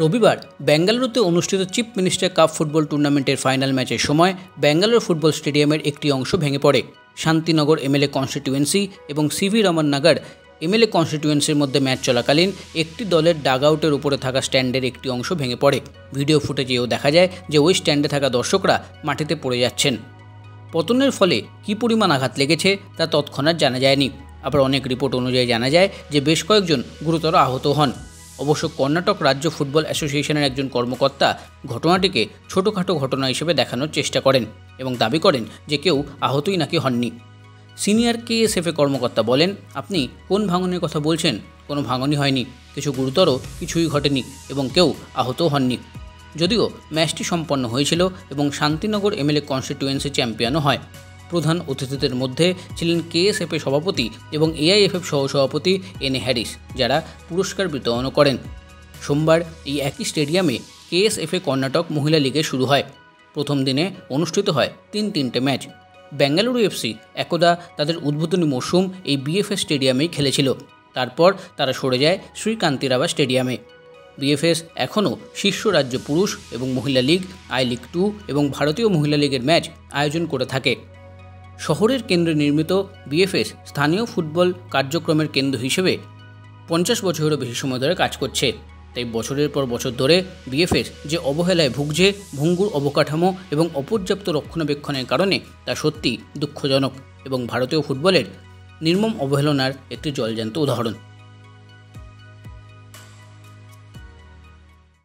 রবিবার বেঙ্গালুরুতে অনুষ্ঠিত চিফ মিনিস্টার কাপ ফুটবল টুর্নামেন্টের ফাইনাল ম্যাচের সময় ব্যাঙ্গালোর ফুটবল স্টেডিয়ামের একটি অংশ ভেঙে পড়ে। শান্তিনগর এমএলএ কনস্টিটিউয়েন্সি এবং সিভি রমন নগর এমএলএ কনস্টিটিউয়েন্সির মধ্যে ম্যাচ চলাকালীন একটি দলের ডাগআউটের উপরে থাকা স্ট্যান্ডের একটি অংশ ভেঙে পড়ে। ভিডিও ফুটেজেও দেখা যায় যে ওই স্ট্যান্ডে থাকা দর্শকরা মাটিতে পড়ে যাচ্ছেন। পতনের ফলে কী পরিমাণ আঘাত লেগেছে তা তৎক্ষণাৎ জানা যায়নি। আবার অনেক রিপোর্ট অনুযায়ী জানা যায় যে বেশ কয়েকজন গুরুতর আহত হন। অবশ্য কর্ণাটক রাজ্য ফুটবল অ্যাসোসিয়েশনের একজন কর্মকর্তা ঘটনাটিকে ছোটোখাটো ঘটনা হিসেবে দেখানোর চেষ্টা করেন এবং দাবি করেন যে কেউ আহতই নাকি হননি। সিনিয়র কেএসএফএ কর্মকর্তা বলেন, আপনি কোন ভাঙনের কথা বলছেন? কোনো ভাঙনই হয়নি, কিছু গুরুতর কিছুই ঘটেনি এবং কেউ আহতও হননি। যদিও ম্যাচটি সম্পন্ন হয়েছিল এবং শান্তিনগর এমএলএ কনস্টিটিউয়েন্সি চ্যাম্পিয়নও হয়। প্রধান অতিথিদের মধ্যে ছিলেন কেএসএফএ সভাপতি এবং এআইএফএফ সহসভাপতি এনএ হ্যারিস, যারা পুরস্কার বিতরণও করেন। সোমবার এই একই স্টেডিয়ামে কেএসএফএ কর্ণাটক মহিলা লিগে শুরু হয়। প্রথম দিনে অনুষ্ঠিত হয় তিনটে ম্যাচ। বেঙ্গালুরু এফসি একদা তাদের উদ্বোধনী মরশুম এই বিএফএস স্টেডিয়ামেই খেলেছিল। তারপর তারা সরে যায় শ্রীকান্তিরাবা স্টেডিয়ামে। বিএফএস এখনও শীর্ষ রাজ্য পুরুষ এবং মহিলা লিগ, আই লিগ 2 এবং ভারতীয় মহিলা লিগের ম্যাচ আয়োজন করে থাকে। শহরের কেন্দ্রে নির্মিত বিএফএস স্থানীয় ফুটবল কার্যক্রমের কেন্দ্র হিসেবে 50 বছরেরও বেশি সময় ধরে কাজ করছে। তাই বছরের পর বছর ধরে বিএফএস যে অবহেলায় ভুগছে, ভঙ্গুর অবকাঠামো এবং অপর্যাপ্ত রক্ষণাবেক্ষণের কারণে তা সত্যি দুঃখজনক এবং ভারতীয় ফুটবলের নির্মম অবহেলনার একটি জলজ্যান্ত উদাহরণ।